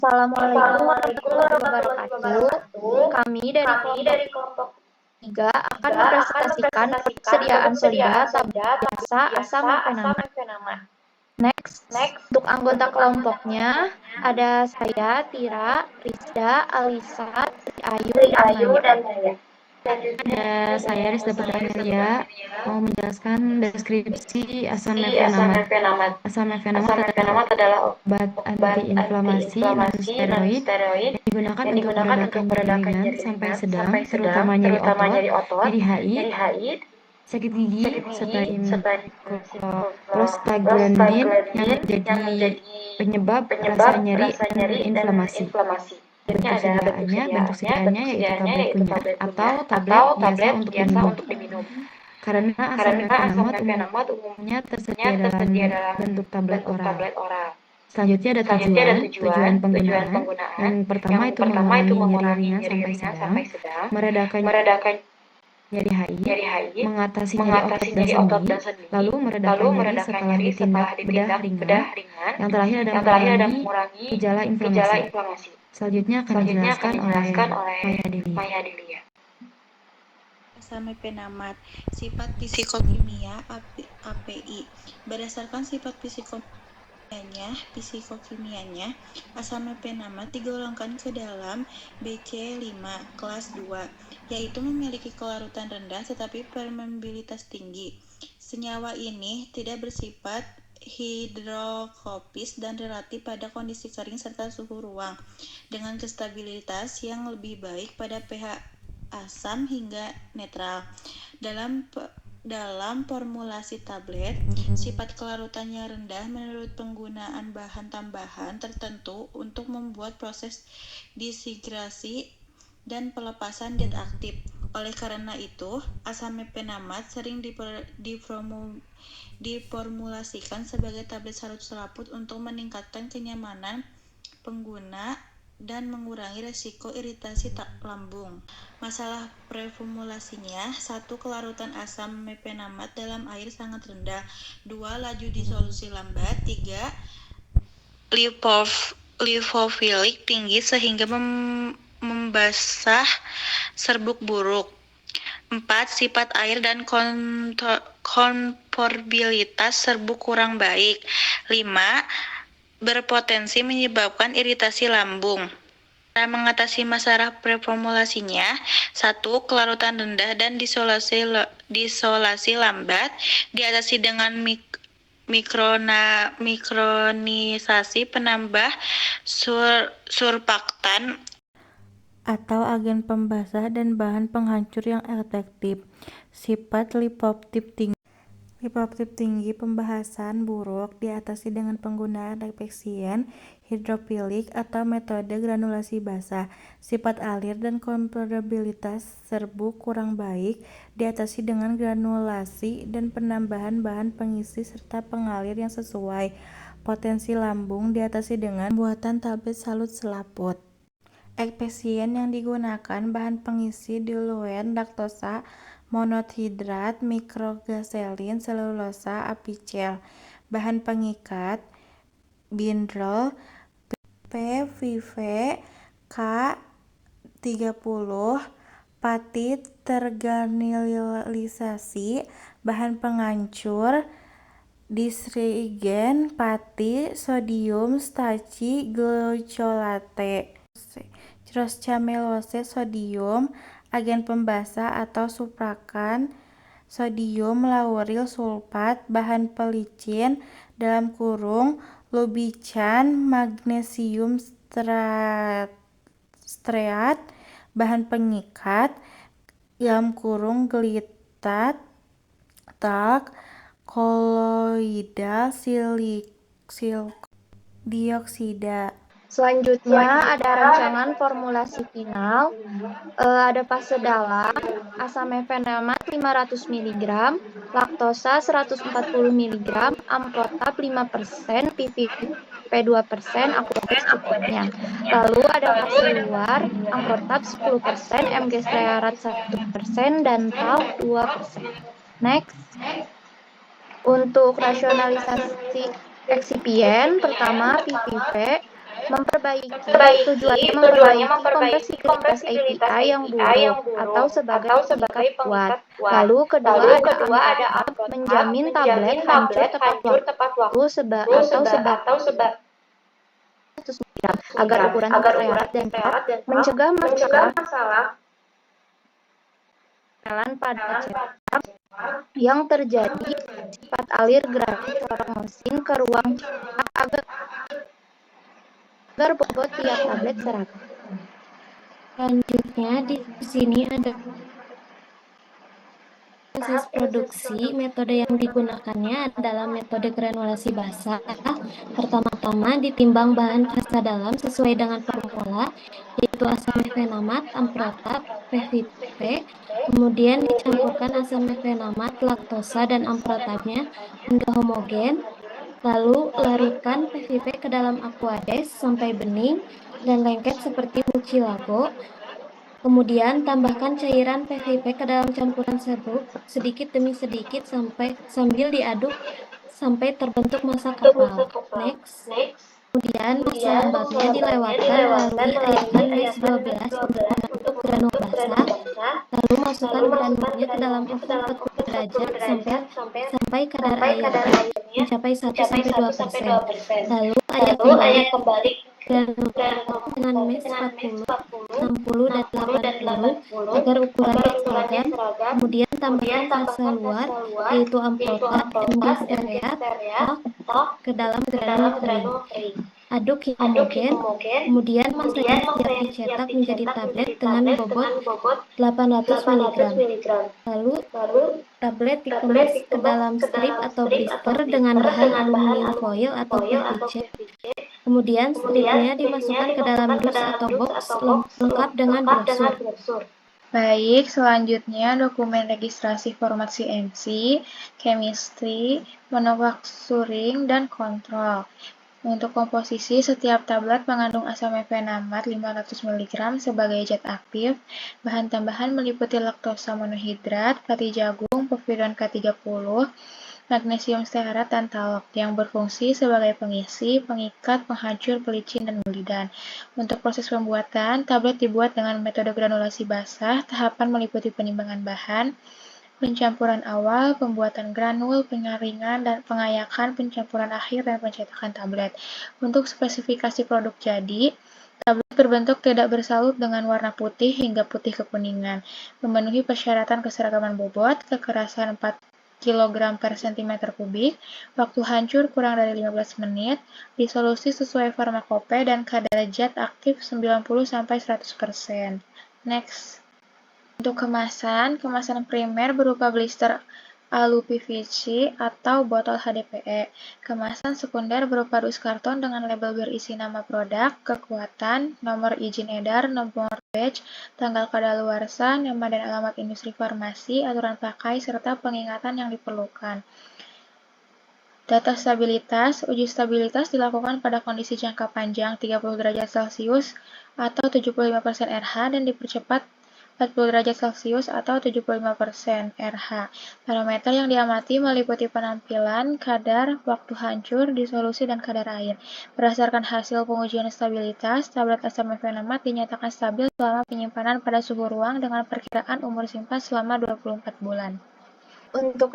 Assalamualaikum warahmatullahi wabarakatuh. Kami dari kelompok 3 akan mempresentasikan persediaan soda tablet biasa asam mefenamat. Next, untuk anggota kelompoknya ada saya, Tira, Rizda, Alisa, Ayu, dan Naya. Ada saya Rizda Putranirya mau menjelaskan deskripsi asam mefenamat. Asam mefenamat adalah obat antiinflamasi non-steroid yang digunakan untuk meredakan nyeri ringan sampai sedang, terutama nyeri otot, nyeri hid, sakit gigi, serta prostaglandin yang menjadi penyebab rasa nyeri dan inflamasi. Bentuk sediaannya yaitu tablet kunyah atau tablet biasa untuk diminum. Karena asam mefenamat umumnya tersedia dalam bentuk tablet oral. Selanjutnya ada tujuan penggunaan. Yang pertama itu mengurangi nyeri ringan sampai sedang, meredakan nyeri hid, mengatasi nyeri otot dan sendi, lalu meredakan nyeri setelah ditindak bedah ringan. Yang terakhir ada mengurangi gejala inflamasi. Selanjutnya akan dijelaskan oleh Maya Delia. Asam mefenamat, sifat psikokimia API. Berdasarkan sifat psikokimianya, asam mefenamat digolongkan ke dalam BC5 kelas 2, yaitu memiliki kelarutan rendah tetapi permeabilitas tinggi. Senyawa ini tidak bersifat hidrofobis dan relatif pada kondisi kering serta suhu ruang, dengan stabilitas yang lebih baik pada pH asam hingga netral. Dalam formulasi tablet, sifat kelarutannya rendah menurut penggunaan bahan tambahan tertentu untuk membuat proses disintegrasi dan pelepasan zat aktif. Oleh karena itu, asam mefenamat sering diformulasikan sebagai tablet salut-selaput untuk meningkatkan kenyamanan pengguna dan mengurangi resiko iritasi lambung. Masalah preformulasinya: 1. Kelarutan asam mefenamat dalam air sangat rendah. 2. Laju disolusi lambat. 3. Lipofilik tinggi sehingga membasah serbuk buruk. 4. Sifat air dan konformabilitas serbuk kurang baik. 5. Berpotensi menyebabkan iritasi lambung. Cara mengatasi masalah preformulasinya: 1. Kelarutan rendah dan disolasi lambat diatasi dengan mikronisasi penambah surfaktan atau agen pembasah dan bahan penghancur yang efektif. Sifat lipoptip tinggi pembasahan buruk diatasi dengan penggunaan repexien hidrofilik atau metode granulasi basah. Sifat alir dan konformabilitas serbuk kurang baik diatasi dengan granulasi dan penambahan bahan pengisi serta pengalir yang sesuai. Potensi lambung diatasi dengan pembuatan tablet salut selaput. Ekspesien yang digunakan bahan pengisi diluen, laktosa, monohidrat, mikrogaselin, selulosa, apicel. Bahan pengikat bindrol, PVV, K30, pati tergarnilisasi. Bahan penghancur disrigen, pati, sodium, staci, glucolate, troscamelose, sodium, agen pembasah atau suprakan, sodium lauril sulfat, bahan pelicin (lubican, magnesium streat), bahan pengikat (glitat, talc, koloidal, silikon dioksida). Selanjutnya ada rancangan formulasi final. Ada fase dalam, asam mefenamat 500 mg, laktosa 140 mg, amprotap 5%, PVP 2%, aqueous secukupnya. Lalu ada fase luar, amprotap 10%, mg stearat 1%, dan talc 2%. Next. Untuk rasionalisasi eksipien, pertama PVP, Tujuannya memperbaiki kompleksitas API yang buruk atau sebagai pengikat kuat. Lalu kedua ada Amprotap, menjamin tablet hancur tepat waktu atau sebagai agar ukuran tererat dan tepat, mencegah masalah pada cetak yang terjadi sifat alir grafik mesin ke ruang cetak agar bobot tiap tablet seragam. Selanjutnya di sini ada proses produksi. Metode yang digunakannya adalah metode granulasi basah. Pertama-tama ditimbang bahan fasa dalam sesuai dengan formula, yaitu asam mefenamat, amprotap, PVP. Kemudian dicampurkan asam mefenamat, laktosa, dan amprotapnya hingga homogen. Lalu larutkan PVP ke dalam aquades sampai bening dan lengket seperti mucilago. Kemudian tambahkan cairan PVP ke dalam campuran serbuk sedikit demi sedikit sambil diaduk sampai terbentuk massa kapal. Next. Kemudian massa lembabnya dilewatkan melalui airan MES 12 untuk membentuk granul basah. Lalu masukkan granulnya ke dalam oven 40 derajat sampai kadar airnya mencapai 1-2%. Lalu ayak kembali granul dengan MES 40, 60, dan 80 agar ukurannya seragam. Kemudian tambahkan fase luar, yaitu amprotap, MG steareat, ke dalam granul kering. Aduk hingga homogen, kemudian massa yang siap dicetak menjadi tablet dengan bobot 800 mg. Lalu tablet dikemas ke dalam strip atau blister dengan bahan aluminium foil atau PVC. Kemudian stripnya dimasukkan ke dalam dus atau box lengkap dengan brosur. Baik, selanjutnya dokumen registrasi format CMC, chemistry, manufacturing, dan kontrol. Untuk komposisi, setiap tablet mengandung asam mefenamat 500 mg sebagai zat aktif. Bahan tambahan meliputi laktosa monohidrat, kati jagung, povidon K30, magnesium stearat, dan talok yang berfungsi sebagai pengisi, pengikat, penghancur, pelicin, dan melidan. Untuk proses pembuatan, tablet dibuat dengan metode granulasi basah. Tahapan meliputi penimbangan bahan, pencampuran awal, pembuatan granul, penyaringan, dan pengayakan, pencampuran akhir, dan pencetakan tablet. Untuk spesifikasi produk jadi, tablet berbentuk tidak bersalut dengan warna putih hingga putih kekuningan, memenuhi persyaratan keseragaman bobot, kekerasan 4 kg per cm kubik, waktu hancur kurang dari 15 menit, disolusi sesuai farmakope, dan kadar zat aktif 90-100%. Next. Untuk kemasan primer berupa blister alu PVC atau botol HDPE. Kemasan sekunder berupa dus karton dengan label berisi nama produk, kekuatan, nomor izin edar, nomor batch, tanggal kadaluarsa, nama dan alamat industri farmasi, aturan pakai, serta pengingatan yang diperlukan. Data stabilitas. Uji stabilitas dilakukan pada kondisi jangka panjang 30 derajat Celcius atau 75% RH dan dipercepat 40 derajat Celcius atau 75% RH. Parameter yang diamati meliputi penampilan, kadar, waktu hancur, disolusi, dan kadar air. Berdasarkan hasil pengujian stabilitas, tablet asam mefenamat dinyatakan stabil selama penyimpanan pada suhu ruang dengan perkiraan umur simpan selama 24 bulan. Untuk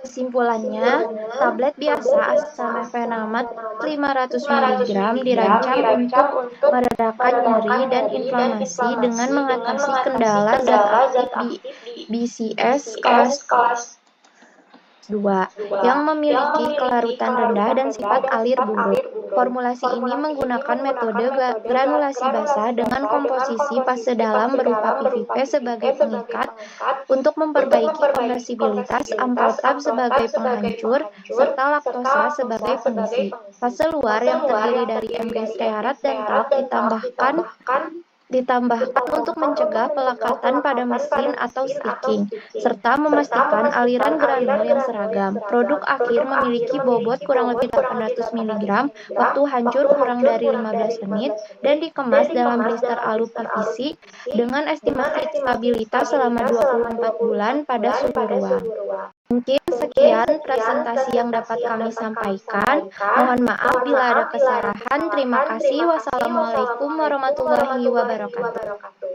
kesimpulannya, tablet biasa asam mefenamat 500 mg dirancang untuk meredakan nyeri dan inflamasi dengan mengatasi kendala zat aktif di BCS kelas 2 yang memiliki kelarutan rendah dan sifat alir buruk. Formulasi ini menggunakan metode granulasi basah dengan komposisi fase dalam berupa PVP sebagai pengikat untuk memperbaiki konversibilitas, amprotap sebagai penghancur, serta laktosa sebagai pengisi. Fase luar yang terdiri dari MG stearat dan talk ditambahkan untuk mencegah pelekatan pada mesin atau sticking, serta memastikan aliran granul yang seragam. Produk akhir memiliki bobot kurang lebih 800 mg, waktu hancur kurang dari 15 menit, dan dikemas dalam blister alu PVC dengan estimasi stabilitas selama 24 bulan pada suhu ruang. Mungkin sekian presentasi yang dapat kami sampaikan. Mohon maaf bila ada kesalahan. Terima kasih. Wassalamualaikum warahmatullahi wabarakatuh.